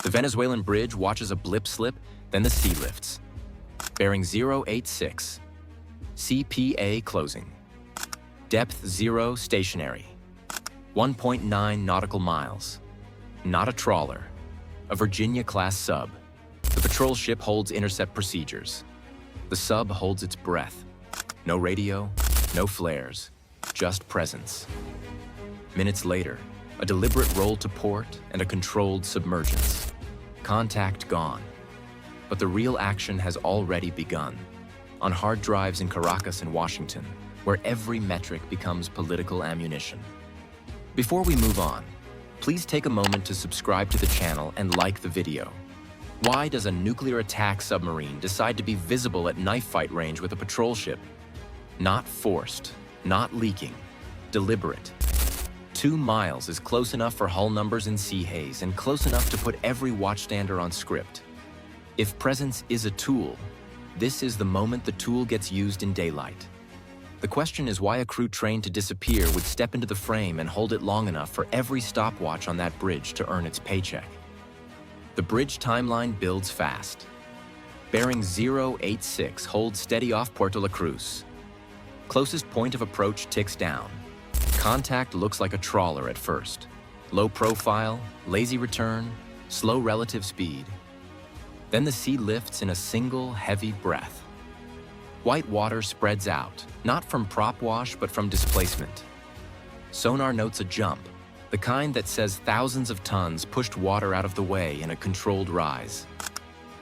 The Venezuelan bridge watches a blip slip, then the sea lifts. Bearing 086. CPA closing. Depth 0 stationary. 1.9 nautical miles. Not a trawler. A Virginia-class sub. The patrol ship holds intercept procedures. The sub holds its breath. No radio, no flares, just presence. Minutes later, a deliberate roll to port and a controlled submergence. Contact gone. But the real action has already begun. On hard drives in Caracas and Washington, where every metric becomes political ammunition. Before we move on, please take a moment to subscribe to the channel and like the video. Why does a nuclear attack submarine decide to be visible at knife fight range with a patrol ship? Not forced, not leaking, deliberate. 2 miles is close enough for hull numbers and sea haze, and close enough to put every watchstander on script. If presence is a tool, this is the moment the tool gets used in daylight. The question is why a crew trained to disappear would step into the frame and hold it long enough for every stopwatch on that bridge to earn its paycheck. The bridge timeline builds fast. Bearing 086 holds steady off Puerto La Cruz. Closest point of approach ticks down. Contact looks like a trawler at first. Low profile, lazy return, slow relative speed. Then the sea lifts in a single heavy breath. White water spreads out, not from prop wash but from displacement. Sonar notes a jump, the kind that says thousands of tons pushed water out of the way in a controlled rise.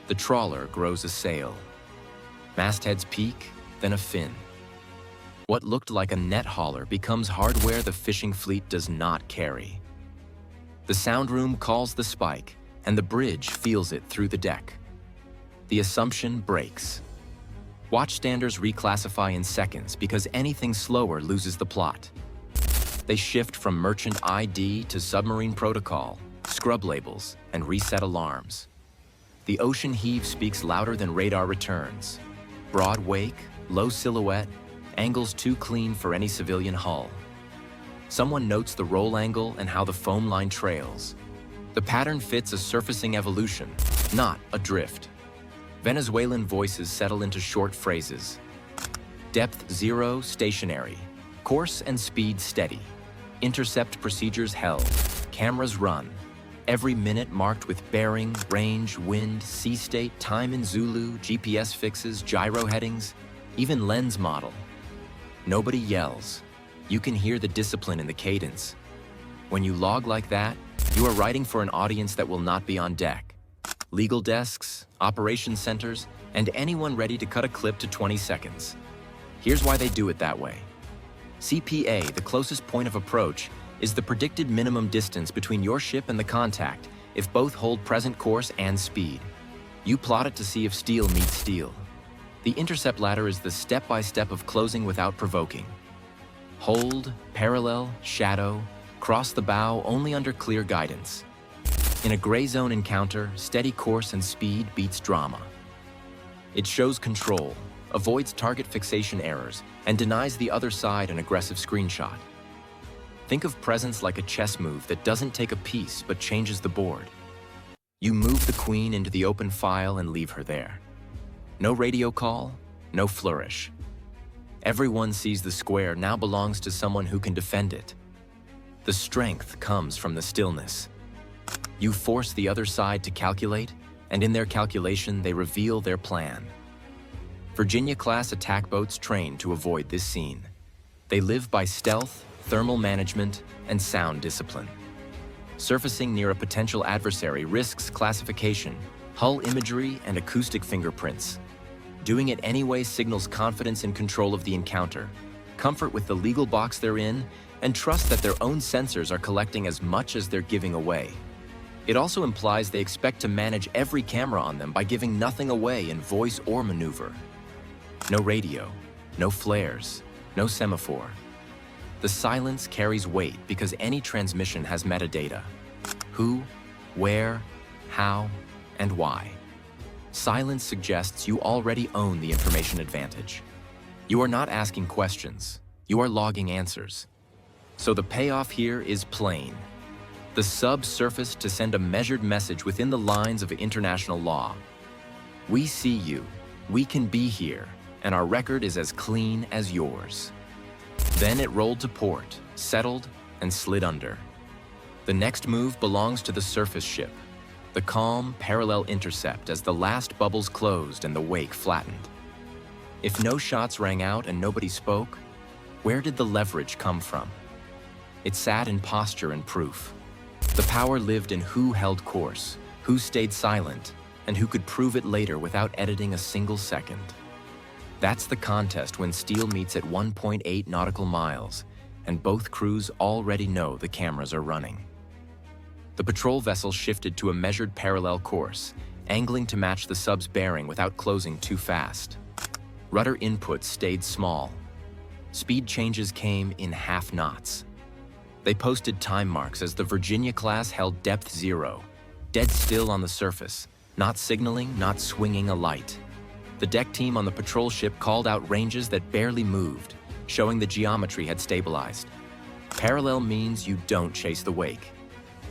The trawler grows a sail. Mastheads peak, then a fin. What looked like a net hauler becomes hardware the fishing fleet does not carry. The sound room calls the spike, and the bridge feels it through the deck. The assumption breaks. Watchstanders reclassify in seconds because anything slower loses the plot. They shift from merchant ID to submarine protocol, scrub labels, and reset alarms. The ocean heave speaks louder than radar returns. Broad wake, low silhouette, angles too clean for any civilian hull. Someone notes the roll angle and how the foam line trails. The pattern fits a surfacing evolution, not a drift. Venezuelan voices settle into short phrases. Depth 0 stationary. Course and speed steady. Intercept procedures held. Cameras run. Every minute marked with bearing, range, wind, sea state, time in Zulu, GPS fixes, gyro headings, even lens model. Nobody yells. You can hear the discipline in the cadence. When you log like that, you are writing for an audience that will not be on deck. Legal desks, operations centers, and anyone ready to cut a clip to 20 seconds. Here's why they do it that way. CPA, the closest point of approach, is the predicted minimum distance between your ship and the contact if both hold present course and speed. You plot it to see if steel meets steel. The intercept ladder is the step-by-step of closing without provoking. Hold, parallel, shadow, cross the bow only under clear guidance. In a gray zone encounter, steady course and speed beats drama. It shows control, avoids target fixation errors, and denies the other side an aggressive screenshot. Think of presence like a chess move that doesn't take a piece but changes the board. You move the queen into the open file and leave her there. No radio call, no flourish. Everyone sees the square now belongs to someone who can defend it. The strength comes from the stillness. You force the other side to calculate, and in their calculation, they reveal their plan. Virginia-class attack boats train to avoid this scene. They live by stealth, thermal management, and sound discipline. Surfacing near a potential adversary risks classification, hull imagery, and acoustic fingerprints. Doing it anyway signals confidence in control of the encounter, comfort with the legal box they're in, and trust that their own sensors are collecting as much as they're giving away. It also implies they expect to manage every camera on them by giving nothing away in voice or maneuver. No radio, no flares, no semaphore. The silence carries weight because any transmission has metadata. Who, where, how, and why. Silence suggests you already own the information advantage. You are not asking questions, you are logging answers. So the payoff here is plain. The sub surfaced to send a measured message within the lines of international law. We see you, we can be here, and our record is as clean as yours. Then it rolled to port, settled, and slid under. The next move belongs to the surface ship, the calm, parallel intercept as the last bubbles closed and the wake flattened. If no shots rang out and nobody spoke, where did the leverage come from? It sat in posture and proof. The power lived in who held course, who stayed silent, and who could prove it later without editing a single second. That's the contest when steel meets at 1.8 nautical miles, and both crews already know the cameras are running. The patrol vessel shifted to a measured parallel course, angling to match the sub's bearing without closing too fast. Rudder inputs stayed small. Speed changes came in half knots. They posted time marks as the Virginia-class held depth 0, dead still on the surface, not signaling, not swinging a light. The deck team on the patrol ship called out ranges that barely moved, showing the geometry had stabilized. Parallel means you don't chase the wake.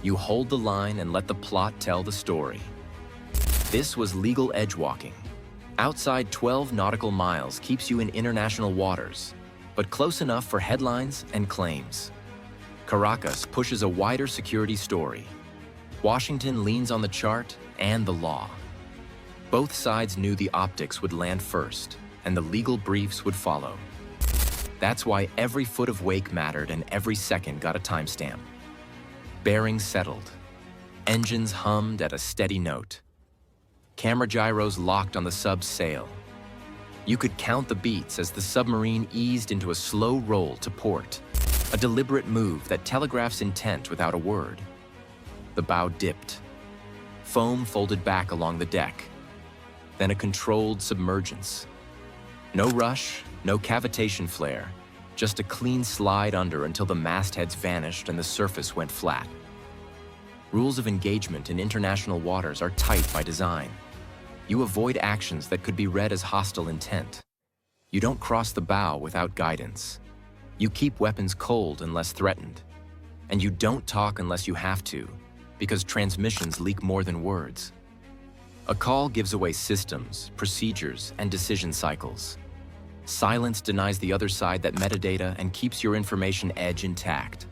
You hold the line and let the plot tell the story. This was legal edgewalking. Outside 12 nautical miles keeps you in international waters, but close enough for headlines and claims. Caracas pushes a wider security story. Washington leans on the chart and the law. Both sides knew the optics would land first, and the legal briefs would follow. That's why every foot of wake mattered and every second got a timestamp. Bearings settled. Engines hummed at a steady note. Camera gyros locked on the sub's sail. You could count the beats as the submarine eased into a slow roll to port, a deliberate move that telegraphs intent without a word. The bow dipped. Foam folded back along the deck. Then a controlled submergence. No rush, no cavitation flare, just a clean slide under until the mastheads vanished and the surface went flat. Rules of engagement in international waters are tight by design. You avoid actions that could be read as hostile intent. You don't cross the bow without guidance. You keep weapons cold unless threatened. And you don't talk unless you have to, because transmissions leak more than words. A call gives away systems, procedures, and decision cycles. Silence denies the other side that metadata and keeps your information edge intact.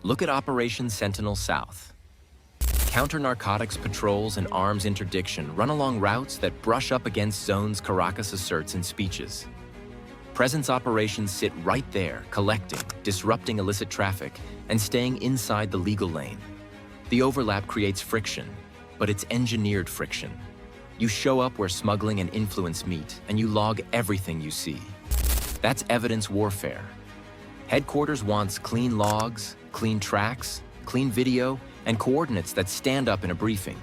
Look at Operation Sentinel South. Counter-narcotics patrols and arms interdiction run along routes that brush up against zones Caracas asserts in speeches. Presence operations sit right there, collecting, disrupting illicit traffic, and staying inside the legal lane. The overlap creates friction, but it's engineered friction. You show up where smuggling and influence meet, and you log everything you see. That's evidence warfare. Headquarters wants clean logs, clean tracks, clean video, and coordinates that stand up in a briefing.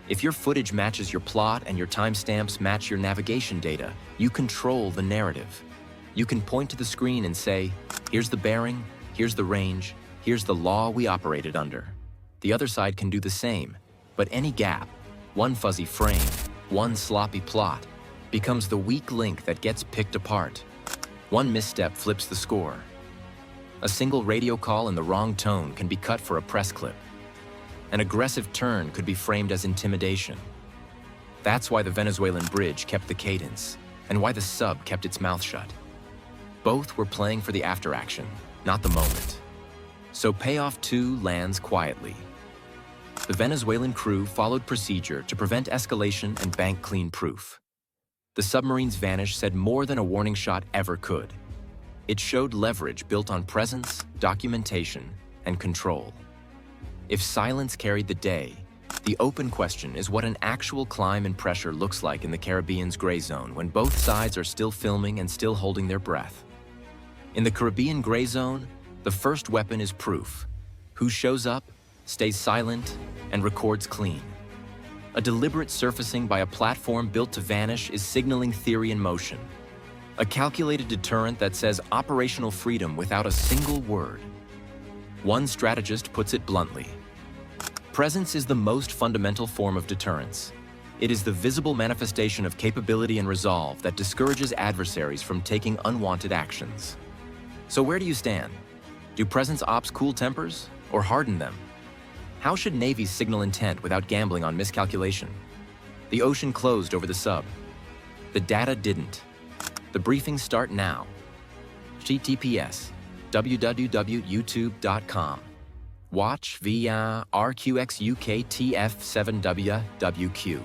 If your footage matches your plot and your timestamps match your navigation data, you control the narrative. You can point to the screen and say, here's the bearing, here's the range, here's the law we operated under. The other side can do the same, but any gap, one fuzzy frame, one sloppy plot, becomes the weak link that gets picked apart. One misstep flips the score. A single radio call in the wrong tone can be cut for a press clip. An aggressive turn could be framed as intimidation. That's why the Venezuelan bridge kept the cadence, and why the sub kept its mouth shut. Both were playing for the after-action, not the moment. So payoff 2 lands quietly. The Venezuelan crew followed procedure to prevent escalation and bank clean proof. The submarine's vanish said more than a warning shot ever could. It showed leverage built on presence, documentation, and control. If silence carried the day, the open question is what an actual climb and pressure looks like in the Caribbean's gray zone when both sides are still filming and still holding their breath. In the Caribbean gray zone, the first weapon is proof. Who shows up, stays silent, and records clean. A deliberate surfacing by a platform built to vanish is signaling theory in motion. A calculated deterrent that says operational freedom without a single word. One strategist puts it bluntly. Presence is the most fundamental form of deterrence. It is the visible manifestation of capability and resolve that discourages adversaries from taking unwanted actions. So where do you stand? Do presence ops cool tempers or harden them? How should navies signal intent without gambling on miscalculation? The ocean closed over the sub. The data didn't. The briefings start now. https www.youtube.com. Watch via RQXUKTF7WWQ.